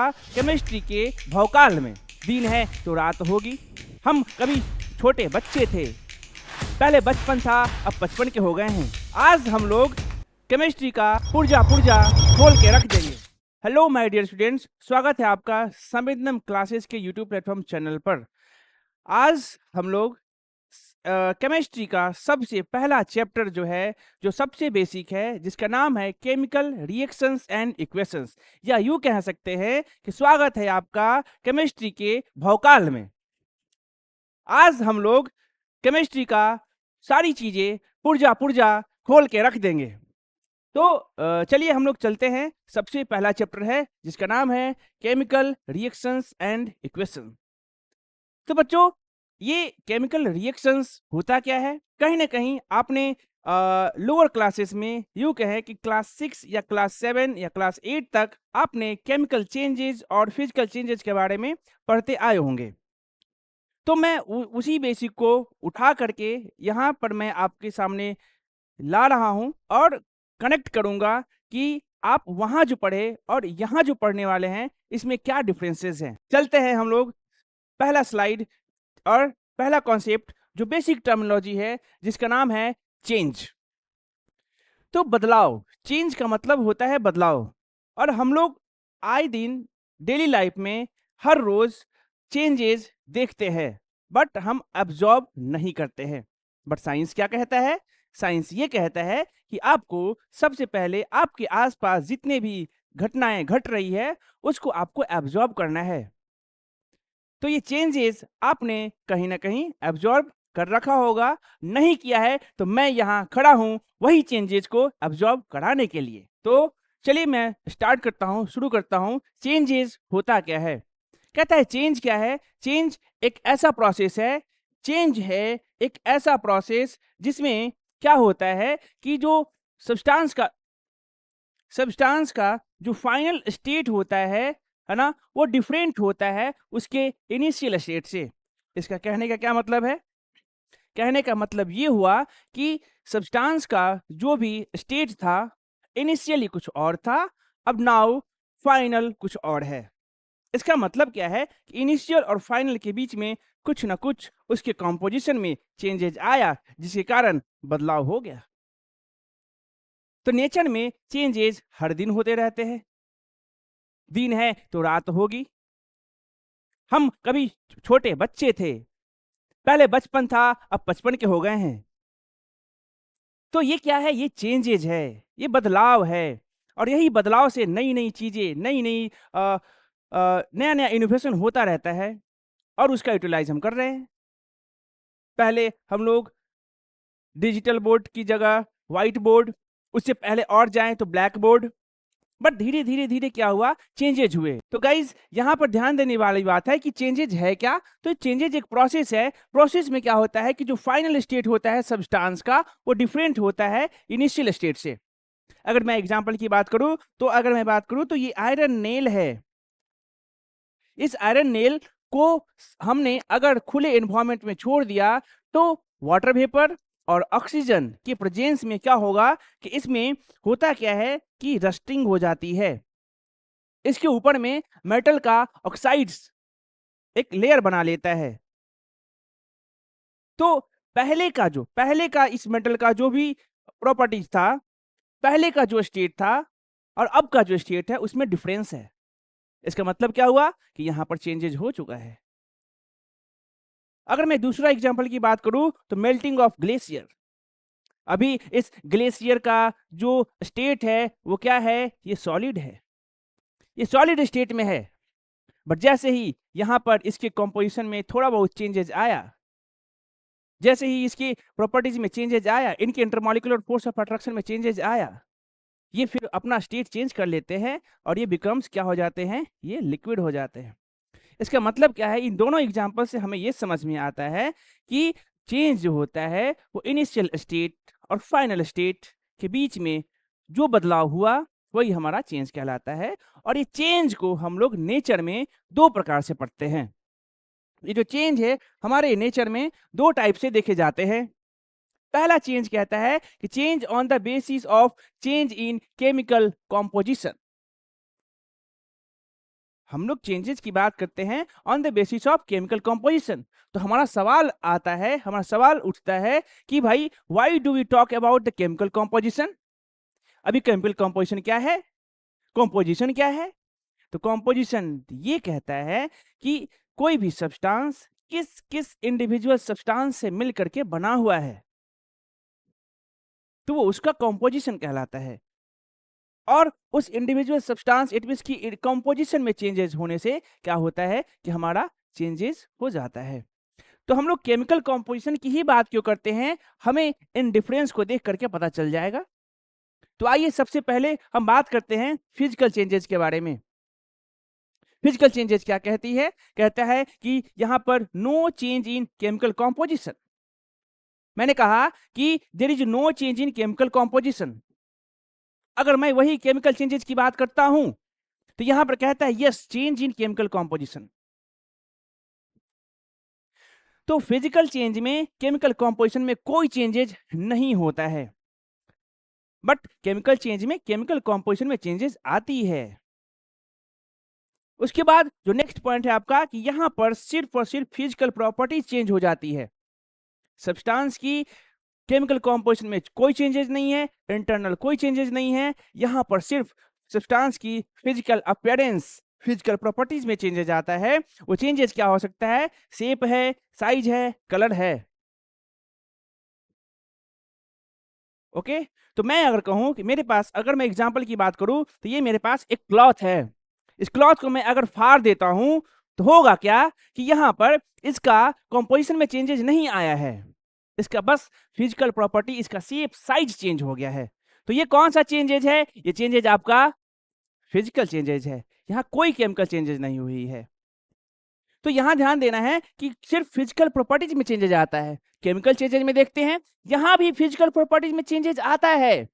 Chemistry के भौकाल में। दिन है तो रात होगी। हम कभी छोटे बच्चे थे, पहले बचपन था अब बचपन के हो गए हैं। आज हम लोग केमिस्ट्री का पुर्जा पुर्जा खोल के रख देंगे। हेलो माय डियर स्टूडेंट्स, स्वागत है आपका संवेदनम क्लासेस के यूट्यूब प्लेटफॉर्म चैनल पर। आज हम लोग केमिस्ट्री का सबसे पहला चैप्टर जो सबसे बेसिक है, जिसका नाम है केमिकल रिएक्शंस एंड इक्वेशंस, या यूं कह सकते हैं कि स्वागत है आपका केमिस्ट्री के भौकाल में। आज हम लोग केमिस्ट्री का सारी चीजें पुर्जा पुर्जा खोल के रख देंगे। तो चलिए हम लोग चलते हैं। सबसे पहला चैप्टर है जिसका नाम है केमिकल रिएक्शंस एंड इक्वेशन। तो बच्चों, ये केमिकल रिएक्शंस होता क्या है? कहीं ना कहीं आपने लोअर क्लासेस में यूं कहे कि क्लास 6 या क्लास 7 या क्लास 8 तक आपने केमिकल चेंजेस और फिजिकल चेंजेस के बारे में पढ़ते आए होंगे। तो मैं उसी बेसिक को उठा करके यहाँ पर मैं आपके सामने ला रहा हूँ और कनेक्ट करूँगा कि आप वहाँ जो पढ़े और यहाँ जो पढ़ने वाले हैं इसमें क्या डिफरेंसेस हैं। चलते हैं हम लोग। पहला स्लाइड और पहला कॉन्सेप्ट जो बेसिक टर्मिनोलॉजी है जिसका नाम है चेंज। तो बदलाव, चेंज का मतलब होता है बदलाव। और हम लोग आए दिन डेली लाइफ में हर रोज चेंजेस देखते हैं, बट हम अब्जॉर्ब नहीं करते हैं। बट साइंस क्या कहता है? साइंस ये कहता है कि आपको सबसे पहले आपके आसपास जितने भी घटनाएं घट रही है उसको आपको एब्जॉर्ब करना है। तो ये चेंजेस आपने कहीं ना कहीं एब्जॉर्ब कर रखा होगा, नहीं किया है तो मैं यहाँ खड़ा हूँ वही चेंजेस को एब्जॉर्ब कराने के लिए। तो चलिए मैं स्टार्ट करता हूँ, शुरू करता हूँ। चेंजेस होता क्या है? कहता है चेंज क्या है? चेंज एक ऐसा प्रोसेस है, चेंज है एक ऐसा प्रोसेस जिसमें क्या होता है कि जो सब्सटेंस का जो फाइनल स्टेट होता है ना, वो डिफरेंट होता है उसके इनिशियल स्टेट से। इसका कहने का क्या मतलब है? कहने का मतलब ये हुआ कि सब्सटेंस का जो भी स्टेट था इनिशियली कुछ और था, अब नाउ फाइनल कुछ और है। इसका मतलब क्या है कि इनिशियल और फाइनल के बीच में कुछ ना कुछ उसके कंपोजिशन में चेंजेज आया जिसके कारण बदलाव हो गया। तो नेचर में चेंजेस हर दिन होते रहते हैं। दिन है तो रात होगी। हम कभी छोटे बच्चे थे, पहले बचपन था अब बचपन के हो गए हैं। तो ये क्या है? ये चेंजेज है, ये बदलाव है। और यही बदलाव से नई नई चीजें, नई नई नया नया इनोवेशन होता रहता है और उसका यूटिलाइज हम कर रहे हैं। पहले हम लोग डिजिटल बोर्ड की जगह व्हाइट बोर्ड, उससे पहले और जाएं तो ब्लैक बोर्ड। बट धीरे धीरे धीरे क्या हुआ? चेंजेज हुए। तो गाइज यहाँ पर ध्यान देने वाली बात है कि चेंजेज है क्या? तो चेंजेज एक प्रोसेस है। प्रोसेस में क्या होता है कि जो फाइनल स्टेट होता है सब्सटेंस का वो डिफरेंट होता है इनिशियल स्टेट से। अगर मैं एग्जांपल की बात करूं तो ये आयरन नेल है। इस आयरन नेल को हमने अगर खुले एनवायरनमेंट में छोड़ दिया तो वाटर वेपर और ऑक्सीजन के प्रेजेंस में क्या होगा कि इसमें होता क्या है कि रस्टिंग हो जाती है। इसके ऊपर में मेटल का ऑक्साइड्स एक लेयर बना लेता है। तो पहले का इस मेटल का जो भी प्रॉपर्टीज था, पहले का जो स्टेट था और अब का जो स्टेट है उसमें डिफरेंस है। इसका मतलब क्या हुआ कि यहां पर चेंजेज हो चुका है। अगर मैं दूसरा एग्जांपल की बात करूं तो मेल्टिंग ऑफ ग्लेशियर। अभी इस ग्लेशियर का जो स्टेट है वो क्या है? ये सॉलिड है, ये सॉलिड स्टेट में है। बट जैसे ही यहां पर इसके कंपोजिशन में थोड़ा बहुत चेंजेस आया, जैसे ही इसकी प्रॉपर्टीज में चेंजेस आया, इनके इंटरमॉलिक्यूलर फोर्स ऑफ अट्रैक्शन में चेंजेस आया, ये फिर अपना स्टेट चेंज कर लेते हैं और ये बिकम्स क्या हो जाते हैं? ये लिक्विड हो जाते हैं। इसका मतलब क्या है? इन दोनों एग्जाम्पल से हमें ये समझ में आता है कि चेंज जो होता है वो इनिशियल स्टेट और फाइनल स्टेट के बीच में जो बदलाव हुआ वही हमारा चेंज कहलाता है। और ये चेंज को हम लोग नेचर में दो प्रकार से पढ़ते हैं। ये जो चेंज है हमारे नेचर में दो टाइप से देखे जाते हैं। पहला चेंज कहता है कि change on the basis of change in chemical composition. हम लोग चेंजेस की बात करते हैं on the basis of chemical composition. तो हमारा सवाल आता है, हमारा सवाल उठता है कि भाई why do we talk about the chemical composition. अभी केमिकल कॉम्पोजिशन क्या है, कॉम्पोजिशन क्या है? तो कॉम्पोजिशन ये कहता है कि कोई भी सब्सटेंस किस किस इंडिविजुअल सब्सटेंस से मिल करके बना हुआ है, तो वो उसका कॉम्पोजिशन कहलाता है। और उस इंडिविजुअल सब्सटेंस इट मींस की कंपोजिशन में चेंजेस होने से क्या होता है कि हमारा चेंजेस हो जाता है। तो हम लोग केमिकल कंपोजिशन की ही बात क्यों करते हैं, हमें इन डिफरेंस को देख करके पता चल जाएगा। तो आइए सबसे पहले हम बात करते हैं फिजिकल चेंजेस के बारे में। फिजिकल चेंजेस क्या कहती है, कहता है कि यहां पर no change in chemical composition. मैंने कहा कि there is no change in chemical composition. अगर मैं वही केमिकल चेंजेस की बात करता हूं तो यहां पर कहता है yes change in chemical composition. तो फिजिकल चेंज में केमिकल कंपोजिशन में कोई चेंजेस नहीं होता है, बट केमिकल चेंज में केमिकल कंपोजिशन में चेंजेस आती है। उसके बाद जो नेक्स्ट पॉइंट है आपका कि यहां पर सिर्फ और सिर्फ फिजिकल प्रॉपर्टीज चेंज हो जाती है। सब्सटेंस की केमिकल कंपोजिशन में कोई चेंजेस नहीं है, इंटरनल कोई चेंजेस नहीं है, यहां पर सिर्फ सब्सटेंस की फिजिकल अपीयरेंस, फिजिकल प्रॉपर्टीज में चेंजेस आता है। वो चेंजेस क्या हो सकता है, शेप है, साइज है, कलर है। ओके तो मैं अगर कहूं कि मेरे पास, अगर मैं एग्जांपल की बात करूं तो ये मेरे पास एक क्लॉथ है, इस क्लॉथ को मैं अगर फाड़ देता हूं तो होगा क्या कि यहां पर इसका कंपोजिशन में चेंजेस नहीं आया है, इसका बस फिजिकल प्रॉपर्टी, इसका शेप साइज चेंज हो गया है। तो ये कौन सा चेंजेज है, ये चेंजेज आपका फिजिकल चेंजेज है, यहाँ कोई केमिकल चेंजेज नहीं हुई है। तो यहां ध्यान देना है कि सिर्फ फिजिकल प्रॉपर्टीज में चेंजेज आता है। केमिकल चेंजेज में देखते हैं, यहां भी फिजिकल प्रॉपर्टीज में चेंजेज आता है।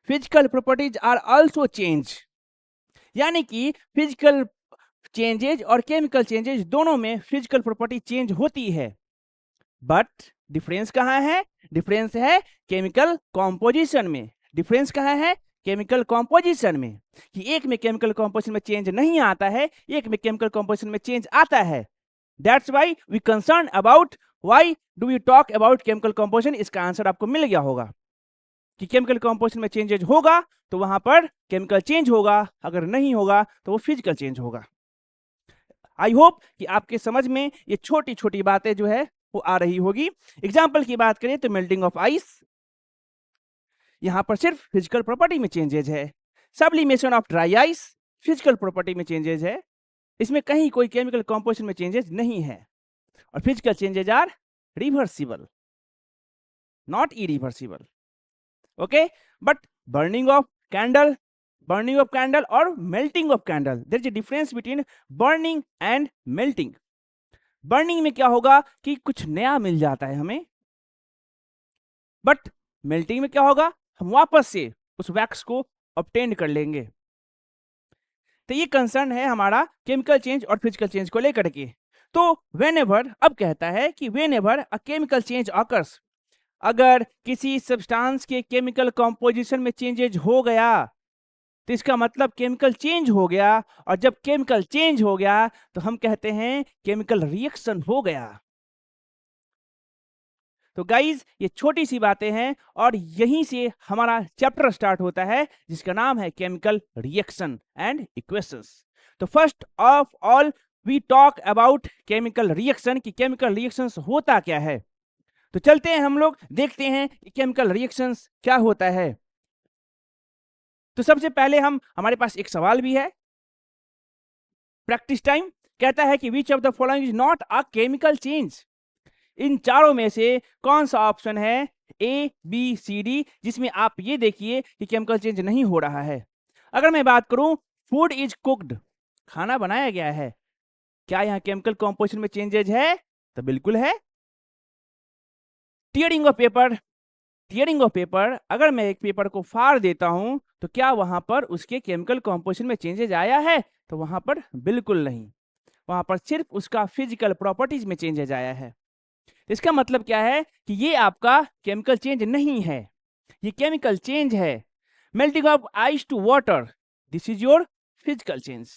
Physical properties are also change, यानी कि फिजिकल चेंजेज और केमिकल चेंजेज दोनों में फिजिकल प्रॉपर्टी चेंज होती है। बट डिफरेंस कहाँ है, डिफरेंस है केमिकल कॉम्पोजिशन में। डिफरेंस कहाँ है, केमिकल कॉम्पोजिशन में, कि एक में केमिकल कॉम्पोजिशन में चेंज नहीं आता है, एक में केमिकल कॉम्पोजिशन में चेंज आता है। That's why we concern about why do we talk about chemical composition. इसका आंसर आपको मिल गया होगा कि केमिकल कॉम्पोजिशन में चेंजेज होगा तो वहां पर केमिकल चेंज होगा, अगर नहीं होगा तो वो फिजिकल चेंज होगा। आई होप कि आपके समझ में ये छोटी छोटी बातें जो है वो आ रही होगी। एग्जाम्पल की बात करें तो मेल्टिंग ऑफ आइस, यहां पर सिर्फ फिजिकल प्रॉपर्टी में चेंजेज है। Sublimation of dry ice, physical property में चेंजेज है, इसमें कहीं कोई केमिकल कंपोजिशन में चेंजेज नहीं है। और physical changes are reversible, not irreversible. Okay but burning of candle, burning of candle और melting of candle, there is a difference between burning and melting. Burning में क्या होगा कि कुछ नया मिल जाता है हमें, बट मेल्टिंग में क्या होगा, हम वापस से उस वैक्स को ऑब्टेन कर लेंगे। तो ये कंसर्न है हमारा केमिकल चेंज और फिजिकल चेंज को लेकर के। तो व्हेनेवर, अब कहता है कि व्हेनेवर अ केमिकल चेंज ऑकर्स, अगर किसी सब्सटेंस के केमिकल कंपोजिशन में चेंजेज हो गया तो इसका मतलब केमिकल चेंज हो गया, और जब केमिकल चेंज हो गया तो हम कहते हैं केमिकल रिएक्शन हो गया। तो गाइज ये छोटी सी बातें हैं और यहीं से हमारा चैप्टर स्टार्ट होता है जिसका नाम है केमिकल रिएक्शन एंड इक्वेशंस। तो first of all we talk about chemical reaction, कि केमिकल रिएक्शंस होता क्या है। तो चलते हैं हम लोग देखते हैं कि केमिकल रिएक्शंस क्या होता है। तो सबसे पहले हमारे पास एक सवाल भी है, प्रैक्टिस टाइम। कहता है कि which of the following is not a chemical change. इन चारों में से कौन सा ऑप्शन है, ए बी सी डी, जिसमें आप ये देखिए कि केमिकल चेंज नहीं हो रहा है। अगर मैं बात करूं फूड इज कुक्ड, खाना बनाया गया है, क्या यहां केमिकल कॉम्पोजिशन में चेंजेज है, तो बिल्कुल है। Tearing of paper, tearing of paper, अगर मैं एक पेपर को फाड़ देता हूं तो क्या वहां पर उसके केमिकल कॉम्पोजिशन में चेंजेज आया है, तो वहां पर बिल्कुल नहीं, वहां पर सिर्फ उसका फिजिकल प्रॉपर्टीज में चेंजेज आया है। इसका मतलब क्या है कि ये आपका केमिकल चेंज नहीं है, ये केमिकल चेंज है। Melting of ice to water, this is your physical change.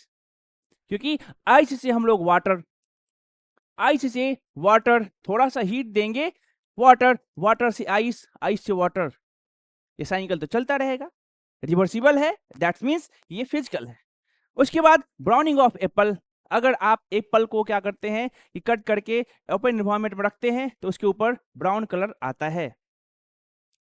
क्योंकि आइस से हम लोग वाटर थोड़ा सा हीट देंगे, वाटर से आइस, आइस से वाटर, ये साइकिल तो चलता रहेगा, रिवर्सिबल है, दैट्स मीन्स ये फिजिकल है। उसके बाद ब्राउनिंग ऑफ एप्पल, अगर आप एप्पल को क्या करते हैं कि कट करके ओपन एनवायरनमेंट में रखते हैं तो उसके ऊपर ब्राउन कलर आता है।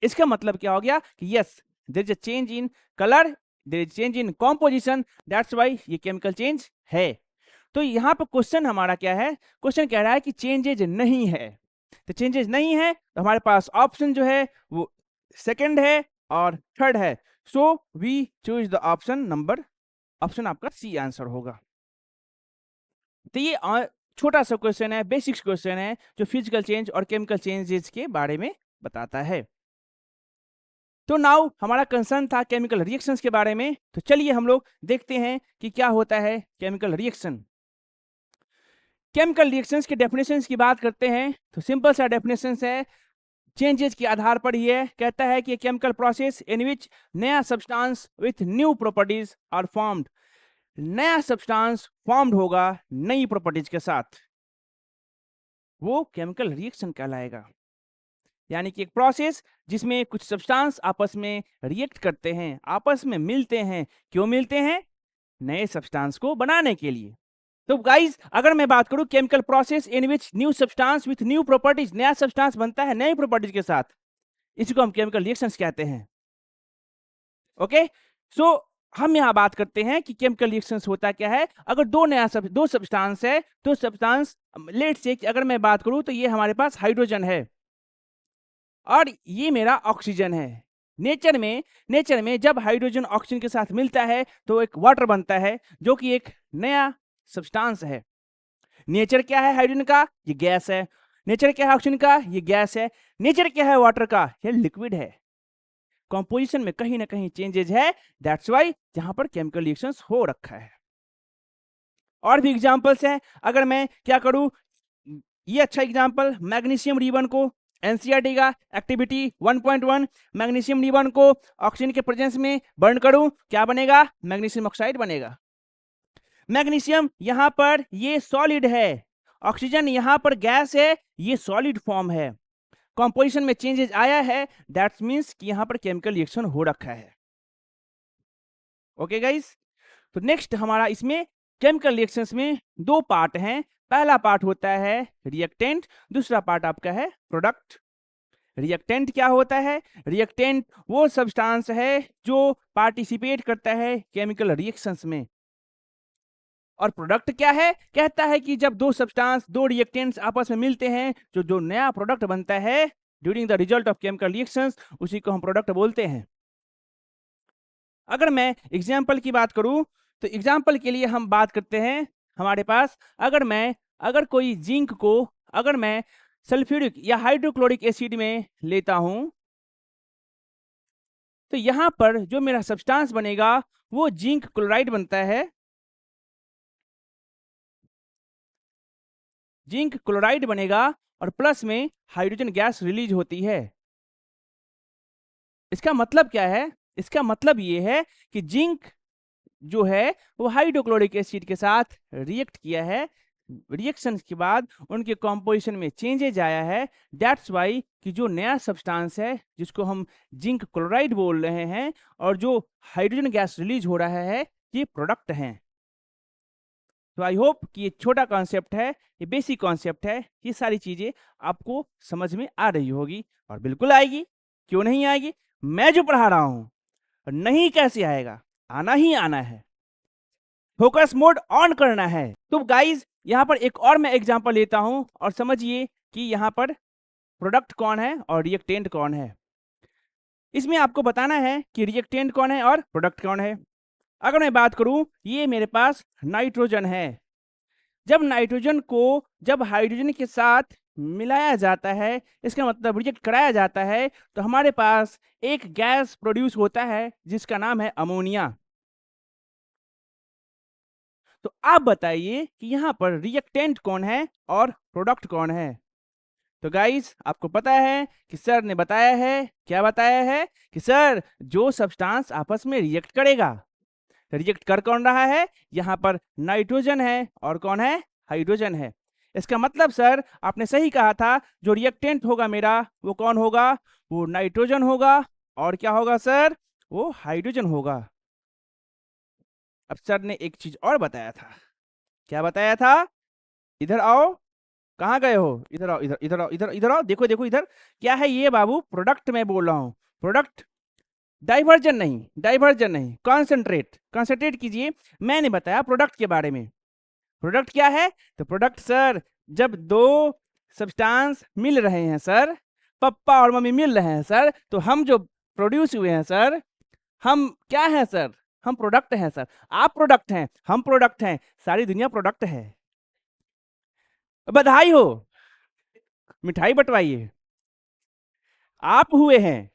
इसका मतलब क्या हो गया कि yes there is a change in colour, there is change in composition, that's why ये केमिकल चेंज है। तो यहाँ पर क्वेश्चन हमारा क्या है, क्वेश्चन कह रहा है कि चेंजेज नहीं है, तो चेंजेस नहीं है तो हमारे पास ऑप्शन जो है वो सेकंड है और थर्ड है, so we choose the option आपका सी आंसर होगा। तो ये छोटा सा क्वेश्चन है, बेसिक्स क्वेश्चन है जो फिजिकल चेंज और केमिकल चेंजेस के बारे में बताता है। तो नाउ हमारा कंसर्न था केमिकल रिएक्शंस के बारे में, तो चलिए हम लोग देखते हैं कि क्या होता है केमिकल रिएक्शन। केमिकल रिएक्शंस के डेफिनेशंस की बात करते हैं तो सिंपल सा डेफिनेशंस है, चेंजेस के आधार पर ही है। कहता है कि केमिकल प्रोसेस इन विच नया substance with new properties are formed, नया सब्सटेंस फॉर्म्ड होगा नई प्रॉपर्टीज के साथ, वो केमिकल रिएक्शन कहलाएगा। यानी कि एक प्रोसेस जिसमें कुछ सब्सटेंस आपस में रिएक्ट करते हैं, आपस में मिलते हैं। क्यों मिलते हैं? नए सब्सटेंस को बनाने के लिए। तो गाइस अगर मैं बात करूं chemical process in which new substance with new properties, नया सब्सटेंस बनता है नई प्रॉपर्टीज के साथ, इसी को हम केमिकल रिएक्शंस कहते हैं। ओके, सो हम यहां बात करते हैं कि केमिकल रिएक्शंस होता क्या है। अगर दो सब्सटेंस है, तो सब्सटेंस लेट से अगर मैं बात करूं तो ये हमारे पास हाइड्रोजन है और ये मेरा ऑक्सीजन है। नेचर में जब हाइड्रोजन ऑक्सीजन के साथ मिलता है तो एक वाटर बनता है जो कि एक नया सब्सटेंस है। नेचर क्या है हाइड्रोजन का? ये गैस है। नेचर क्या है ऑक्सीजन का? ये गैस है। नेचर क्या है वाटर का? ये लिक्विड है। कंपोजिशन में कहीं ना कहीं चेंजेज है, दैट्स वाई जहां पर केमिकल रिएक्शंस हो रखा है। और भी एग्जांपल्स हैं, अगर मैं क्या करूं, ये अच्छा एग्जांपल, मैग्नीशियम रिबन को एनसीईआरटी का एक्टिविटी 1.1, मैग्नीशियम रिबन को ऑक्सीजन के प्रेजेंस में बर्न करूं, क्या बनेगा? मैग्नीशियम ऑक्साइड बनेगा। मैग्नीशियम यहां पर ये सॉलिड है, ऑक्सीजन यहां पर गैस है, ये सॉलिड फॉर्म है। कंपोजिशन में चेंजेस आया है, दैट्स मींस कि यहां पर केमिकल रिएक्शन हो रखा है। ओके गाइस, तो नेक्स्ट हमारा इसमें केमिकल रिएक्शंस में दो पार्ट हैं। पहला पार्ट होता है रिएक्टेंट, दूसरा पार्ट आपका है प्रोडक्ट। रिएक्टेंट क्या होता है? रिएक्टेंट वो सब्सटेंस है जो पार्टिसिपेट करता है केमिकल रिएक्शंस में। और प्रोडक्ट क्या है? कहता है कि जब दो सब्सटेंस, दो रिएक्टेंट्स आपस में मिलते हैं, जो नया प्रोडक्ट बनता है during the result of chemical reactions, उसी को हम प्रोडक्ट बोलते हैं। अगर मैं एग्जाम्पल की बात करूं तो एग्जाम्पल के लिए हम बात करते हैं, हमारे पास अगर कोई जिंक को अगर मैं सल्फ्यूरिक या हाइड्रोक्लोरिक एसिड में लेता हूं, तो यहां पर जो मेरा सब्सटेंस बनेगा वो जिंक क्लोराइड बनता है। जिंक क्लोराइड बनेगा और प्लस में हाइड्रोजन गैस रिलीज होती है। इसका मतलब क्या है? इसका मतलब ये है कि जिंक जो है वो हाइड्रोक्लोरिक एसिड के साथ रिएक्ट किया है, रिएक्शन के बाद उनके कॉम्पोजिशन में चेंजेज आया है, दैट्स वाई कि जो नया सब्सटेंस है जिसको हम जिंक क्लोराइड बोल रहे हैं और जो हाइड्रोजन गैस रिलीज हो रहा है, ये प्रोडक्ट हैं। तो आई होप कि ये छोटा कॉन्सेप्ट है, ये बेसिक कॉन्सेप्ट है, ये सारी चीजें आपको समझ में आ रही होगी और बिल्कुल आएगी, क्यों नहीं आएगी? मैं जो पढ़ा रहा हूं, और नहीं कैसे आएगा? आना ही आना है, फोकस मोड ऑन करना है। तो गाइज यहां पर एक और मैं एग्जांपल लेता हूं और समझिए कि यहां पर प्रोडक्ट कौन है और रिएक्टेंट कौन है। इसमें आपको बताना है कि रिएक्टेंट कौन है और प्रोडक्ट कौन है। अगर मैं बात करूं, ये मेरे पास नाइट्रोजन है। जब हाइड्रोजन के साथ मिलाया जाता है, इसका मतलब रिएक्ट कराया जाता है, तो हमारे पास एक गैस प्रोड्यूस होता है जिसका नाम है अमोनिया। तो आप बताइए कि यहां पर रिएक्टेंट कौन है और प्रोडक्ट कौन है। तो गाइस आपको पता है कि सर ने बताया है, क्या बताया है कि सर जो सब्सटेंस आपस में रिएक्ट करेगा, रिएक्ट कर कौन रहा है, यहाँ पर नाइट्रोजन है और कौन है, हाइड्रोजन है। इसका मतलब सर आपने सही कहा था, जो रिएक्टेंट होगा मेरा वो कौन होगा, वो नाइट्रोजन होगा और क्या होगा सर, वो हाइड्रोजन होगा। अब सर ने एक चीज और बताया था, क्या बताया था, इधर आओ, कहाँ गए हो, इधर आओ, इधर इधर आओ, इधर इधर आओ, देखो देखो इधर, क्या है ये बाबू, प्रोडक्ट में बोल रहा हूँ, प्रोडक्ट, डाइवर्जन नहीं, डाइवर्जन नहीं, कॉन्सेंट्रेट, कॉन्सेंट्रेट कीजिए। मैंने बताया प्रोडक्ट के बारे में। प्रोडक्ट क्या है, तो प्रोडक्ट सर जब दो सब्सटेंस मिल रहे हैं सर, पप्पा और मम्मी मिल रहे हैं सर, तो हम जो प्रोड्यूस हुए हैं सर, हम क्या है सर, हम प्रोडक्ट हैं सर। आप प्रोडक्ट हैं, हम प्रोडक्ट हैं, सारी दुनिया प्रोडक्ट है। बधाई हो, मिठाई बंटवाइए, आप हुए हैं,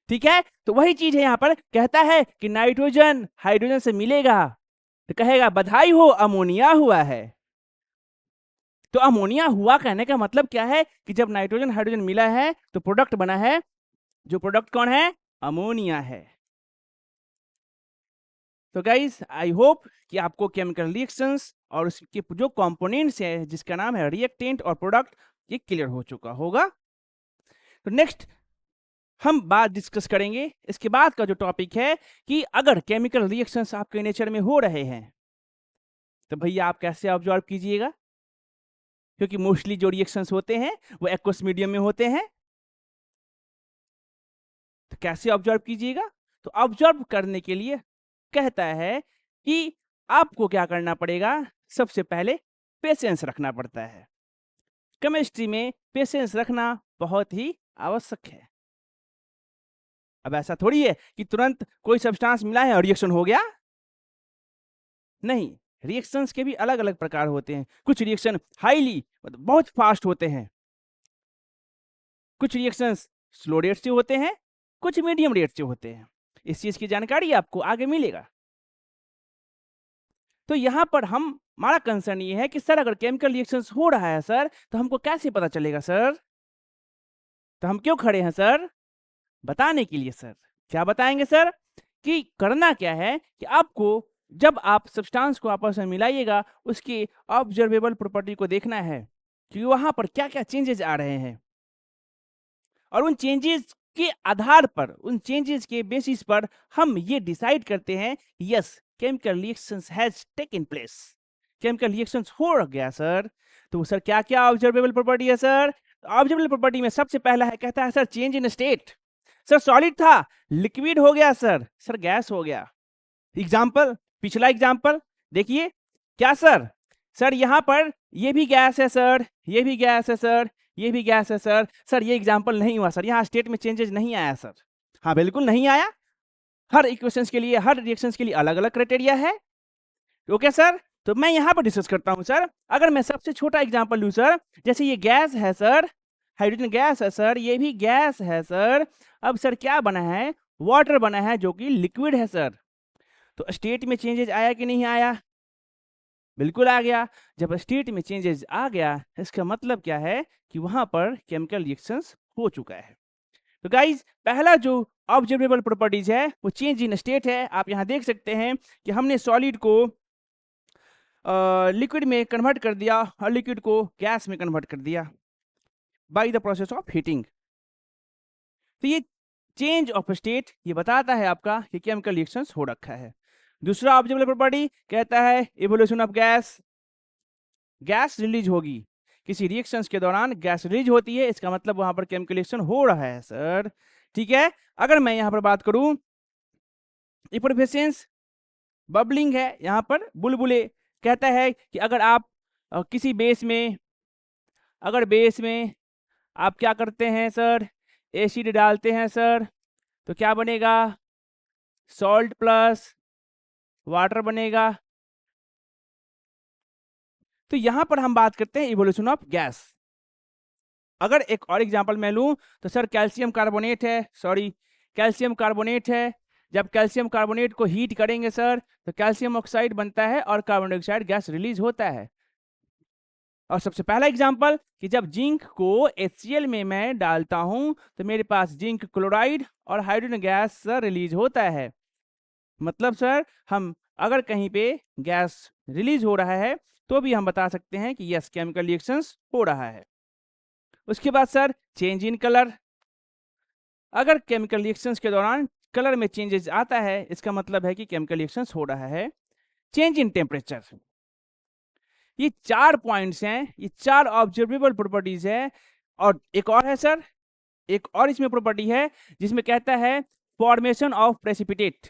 ठीक है। तो वही चीज है, यहां पर कहता है कि नाइट्रोजन हाइड्रोजन से मिलेगा तो कहेगा बधाई हो, अमोनिया हुआ है। तो अमोनिया हुआ कहने का मतलब क्या है, कि जब नाइट्रोजन हाइड्रोजन मिला है तो प्रोडक्ट बना है, जो प्रोडक्ट कौन है, अमोनिया है। तो गाइस आई होप कि आपको केमिकल रिएक्शंस और उसके जो कंपोनेंट्स है जिसका नाम है रिएक्टेंट और प्रोडक्ट, ये क्लियर हो चुका होगा। तो नेक्स्ट हम बात डिस्कस करेंगे, इसके बाद का जो टॉपिक है कि अगर केमिकल रिएक्शंस आपके नेचर में हो रहे हैं तो भैया आप कैसे ऑब्जर्व कीजिएगा, क्योंकि मोस्टली जो रिएक्शंस होते हैं वो एक्वस मीडियम में होते हैं। तो कैसे ऑब्जर्व कीजिएगा, तो ऑब्जर्व करने के लिए कहता है कि आपको क्या करना पड़ेगा, सबसे पहले पेशेंस रखना पड़ता है। केमिस्ट्री में पेशेंस रखना बहुत ही आवश्यक है। अब ऐसा थोड़ी है कि तुरंत कोई सब्सटेंस मिला है और रिएक्शन हो गया, नहीं, रिएक्शंस के भी अलग अलग प्रकार होते हैं। कुछ रिएक्शन हाईली मतलब बहुत फास्ट होते हैं, कुछ रिएक्शंस स्लो रेट से होते हैं, कुछ मीडियम रेट से होते हैं। इस चीज की जानकारी आपको आगे मिलेगा। तो यहाँ पर हमारा कंसर्न ये है कि सर अगर केमिकल रिएक्शंस हो रहा है सर तो हमको कैसे पता चलेगा सर, तो हम क्यों खड़े हैं सर, बताने के लिए सर। क्या बताएंगे सर, कि करना क्या है कि आपको जब आप सब्सटेंस को आपस में मिलाइएगा उसकी ऑब्जर्वेबल प्रॉपर्टी को देखना है कि वहां पर क्या क्या चेंजेस आ रहे हैं, और उन चेंजेस के आधार पर, उन चेंजेस के बेसिस पर हम ये डिसाइड करते हैं yes chemical reactions has taken place, chemical reactions हो गया सर। तो सर क्या क्या ऑब्जर्वेबल प्रॉपर्टी है सर, ऑब्जर्वेबल प्रॉपर्टी में सबसे पहला है, कहता है sir change in state. Sir solid था लिक्विड हो गया सर, सर गैस हो गया। एग्जाम्पल, पिछला एग्जाम्पल देखिए, क्या सर, सर यहाँ पर ये भी गैस है सर, ये भी गैस है सर, ये भी गैस है सर। सर ये एग्जाम्पल नहीं हुआ सर, यहाँ स्टेट में चेंजेस नहीं आया सर। हाँ बिल्कुल नहीं आया, हर इक्वेशंस के लिए, हर रिएक्शंस के लिए अलग अलग क्राइटेरिया है। ओके सर, तो मैं यहाँ पर डिस्कस करता हूँ सर। अगर मैं सबसे छोटा एग्जाम्पल लूँ सर, जैसे ये गैस है सर, हाइड्रोजन गैस है सर, ये भी गैस है सर। अब सर क्या बना है, वाटर बना है जो कि लिक्विड है सर। तो स्टेट में चेंजेस आया कि नहीं आया, बिल्कुल आ गया। जब स्टेट में चेंजेस आ गया इसका मतलब क्या है कि वहां पर केमिकल रिएक्शंस हो चुका है। तो गाइज पहला जो ऑब्जर्वेबल प्रॉपर्टीज है वो चेंज इन स्टेट है। आप यहाँ देख सकते हैं कि हमने सॉलिड को लिक्विड में कन्वर्ट कर दिया और लिक्विड को गैस में कन्वर्ट कर दिया by the process of heating. तो ये चेंज ऑफ स्टेट ये बताता है आपका कि केमिकल रिएक्शंस हो रखा है। दूसरा ऑब्जर्वेबल प्रॉपर्टी कहता है evolution of gas, gas release होगी, किसी रिएक्शंस के दौरान गैस रिलीज होती है, इसका मतलब वहां पर केमिकल रिएक्शन हो रहा है सर। ठीक है, अगर मैं यहाँ पर बात करूं इफर्वेसेंस, बबलिंग है यहाँ पर, बुलबुले, कहता है कि अगर आप किसी बेस में, अगर बेस में आप क्या करते हैं सर, एसिड डालते हैं सर, तो क्या बनेगा, सॉल्ट प्लस वाटर बनेगा। तो यहां पर हम बात करते हैं इवोल्यूशन ऑफ गैस। अगर एक और एग्जांपल मैं लूं तो सर कैल्शियम कार्बोनेट है, सॉरी कैल्शियम कार्बोनेट है, जब कैल्शियम कार्बोनेट को हीट करेंगे सर तो कैल्शियम ऑक्साइड बनता है और कार्बन डाइऑक्साइड गैस रिलीज होता है। और सबसे पहला एग्जांपल कि जब जिंक को HCl में मैं डालता हूं तो मेरे पास जिंक क्लोराइड और हाइड्रोजन गैस रिलीज होता है। मतलब सर हम अगर कहीं पे गैस रिलीज हो रहा है तो भी हम बता सकते हैं कि यस केमिकल रिएक्शंस हो रहा है। उसके बाद सर चेंज इन कलर, अगर केमिकल रिएक्शंस के दौरान कलर में चेंजेस आता है इसका मतलब है कि केमिकल रिएक्शंस हो रहा है। चेंज इन टेम्परेचर, ये 4 पॉइंट्स हैं, ये 4 ऑब्जर्वेबल प्रॉपर्टीज है। और एक और है सर, एक और इसमें प्रॉपर्टी है जिसमें कहता है फॉर्मेशन ऑफ प्रेसिपिटेट,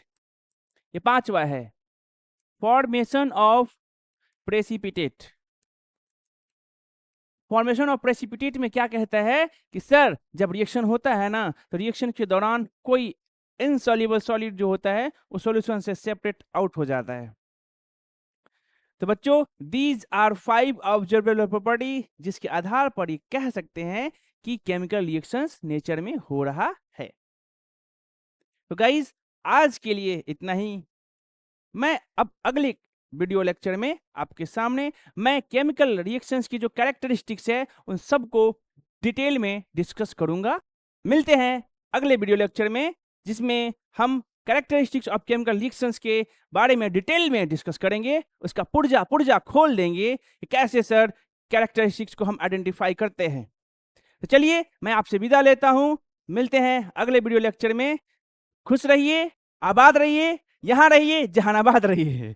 ये 5वां है, formation of precipitate. Formation of precipitate में क्या कहता है कि सर जब रिएक्शन होता है ना तो रिएक्शन के दौरान कोई इनसॉल्युबल सॉलिड जो होता है वो सॉल्यूशन से सेपरेट आउट हो जाता है। तो बच्चों दीज आर 5 ऑब्जर्वेबल प्रॉपर्टी जिसके आधार पर ये कह सकते हैं कि केमिकल रिएक्शंस नेचर में हो रहा है। तो गाइज आज के लिए इतना ही। मैं अब अगले वीडियो लेक्चर में आपके सामने मैं केमिकल रिएक्शंस की जो कैरेक्टरिस्टिक्स है उन सबको डिटेल में डिस्कस करूंगा। मिलते हैं अगले वीडियो लेक्चर में जिसमें हम कैरेक्टरिस्टिक्स ऑफ केमिकल रिएक्शंस के बारे में डिटेल में डिस्कस करेंगे, उसका पुर्जा पुर्जा खोल देंगे कि कैसे सर कैरेक्टरिस्टिक्स को हम आइडेंटिफाई करते हैं। तो चलिए मैं आपसे विदा लेता हूं, मिलते हैं अगले वीडियो लेक्चर में। खुश रहिए, आबाद रहिए, यहाँ रहिए, जहानाबाद रहिए।